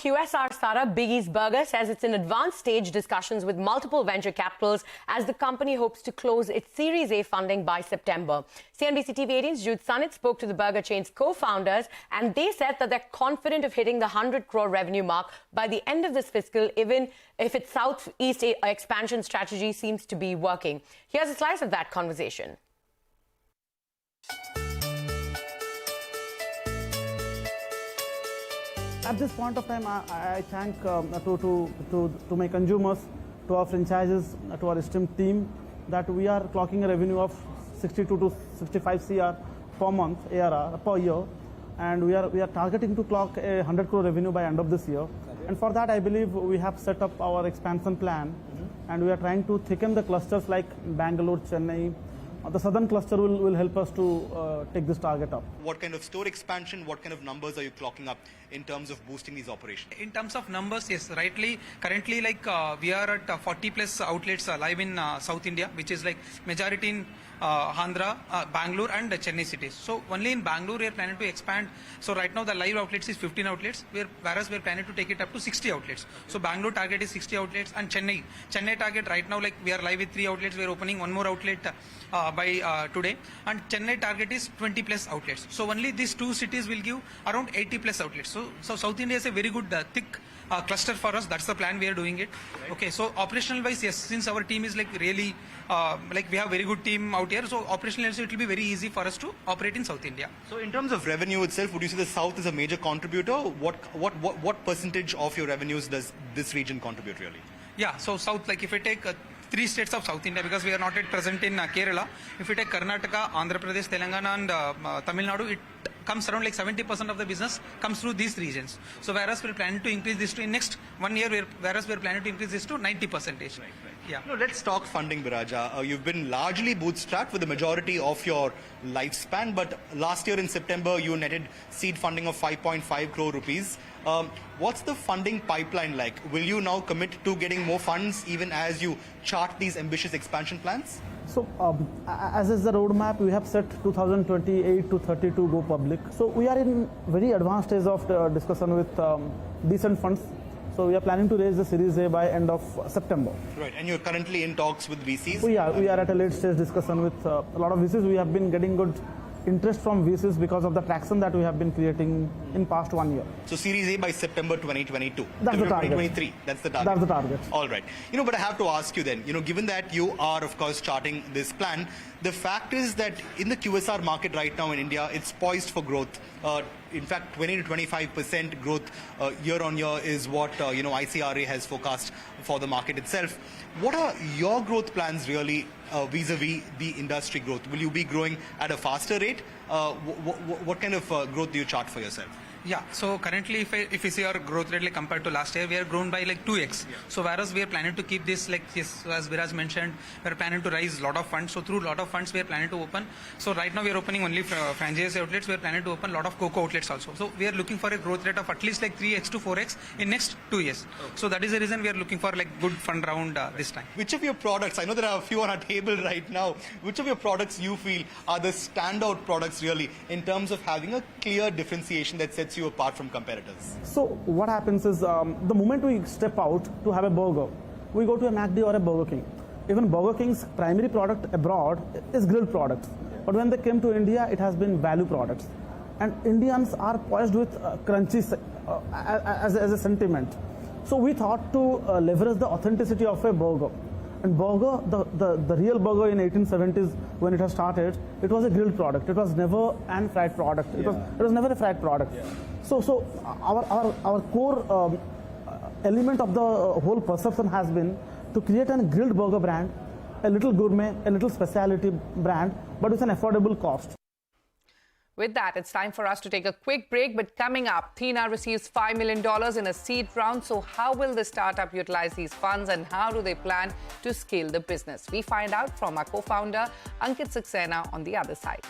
QSR startup Biggies Burger says it's in advanced stage discussions with multiple venture capitals as the company hopes to close its Series A funding by September. CNBC-TV18's Jude Sunnit spoke to the burger chain's co-founders, and they said that they're confident of hitting the 100 crore revenue mark by the end of this fiscal, even if its Southeast expansion strategy seems to be working. Here's a slice of that conversation. At this point of time, I thank to my consumers, to our franchises, to our esteemed team, that we are clocking a revenue of 62 to 65 CR per month, ARR, per year, and we are targeting to clock a 100 crore revenue by end of this year. And for that, I believe we have set up our expansion plan, and we are trying to thicken the clusters like Bangalore, Chennai. The southern cluster will help us to take this target up. What kind of store expansion, what kind of numbers are you clocking up in terms of boosting these operations? In terms of numbers, yes, rightly. Currently, we are at 40 plus outlets live in South India, which is like majority in Andhra, Bangalore and Chennai cities. So only in Bangalore we are planning to expand. So right now the live outlets is 15 outlets, whereas we are planning to take it up to 60 outlets. So Bangalore target is 60 outlets, and Chennai target right now, like we are live with 3 outlets. We are opening one more outlet by today, and Chennai target is 20 plus outlets. So only these 2 cities will give around 80 plus outlets. So South India is a very good thick cluster for us. That's the plan we are doing it. Right. Okay, so operational wise, yes, since our team is like really we have very good team out here, so operational also it will be very easy for us to operate in South India. So in terms of revenue itself, would you say the South is a major contributor? What percentage of your revenues does this region contribute really? Yeah, so South, like if I take 3 states of South India, because we are not yet present in Kerala. If we take Karnataka, Andhra Pradesh, Telangana and Tamil Nadu, it comes around like 70% of the business comes through these regions. So whereas we're planning to increase this to in next 1 year, whereas we're planning to increase this to 90%. Right. Yeah. No, let's talk funding, Biraja. You've been largely bootstrapped for the majority of your lifespan, but last year in September you netted seed funding of 5.5 crore rupees. What's the funding pipeline like? Will you now commit to getting more funds even as you chart these ambitious expansion plans? So, as is the roadmap, we have set 2028 to 30 to go public. So, we are in very advanced stage of the discussion with decent funds. So, we are planning to raise the Series A by end of September. Right, and you're currently in talks with VCs? We are at a late stage discussion with a lot of VCs. We have been getting good interest from VCs because of the traction that we have been creating in past 1 year. So Series A by September 2022. That's the target. 2023. That's the target. That's the target. All right. But I have to ask you then, given that you are of course charting this plan, the fact is that in the QSR market right now in India, it's poised for growth. In fact, 20 to 25% growth year on year is what ICRA has forecast for the market itself. What are your growth plans really vis-a-vis the industry growth? Will you be growing at a faster rate? What kind of growth do you chart for yourself? Yeah, so currently if you see our growth rate compared to last year, we are grown by 2x. Yeah. So whereas we are planning to keep this yes, as Viraj mentioned, we are planning to raise a lot of funds. So through a lot of funds we are planning to open. So right now we are opening only franchise outlets. We are planning to open a lot of COCO outlets also. So we are looking for a growth rate of at least 3x to 4x in next 2 years. Okay. So that is the reason we are looking for good fund round this time. Which of your products, I know there are a few on our table right now, which of your products you feel are the standout products really in terms of having a clear differentiation that sets you apart from competitors? So what happens is the moment we step out to have a burger, we go to a McD or a Burger King. Even Burger King's primary product abroad is grilled products. But when they came to India, it has been value products. And Indians are poised with crunchy as a sentiment. So we thought to leverage the authenticity of a burger. And burger, the real burger in 1870s when it has started, it was a grilled product. It was never an fried product. It was never a fried product. Yeah. So our core element of the whole perception has been to create a grilled burger brand, a little gourmet, a little specialty brand, but with an affordable cost. With that, it's time for us to take a quick break. But coming up, Tina receives $5 million in a seed round. So how will the startup utilize these funds and how do they plan to scale the business? We find out from our co-founder, Ankit Saxena, on the other side.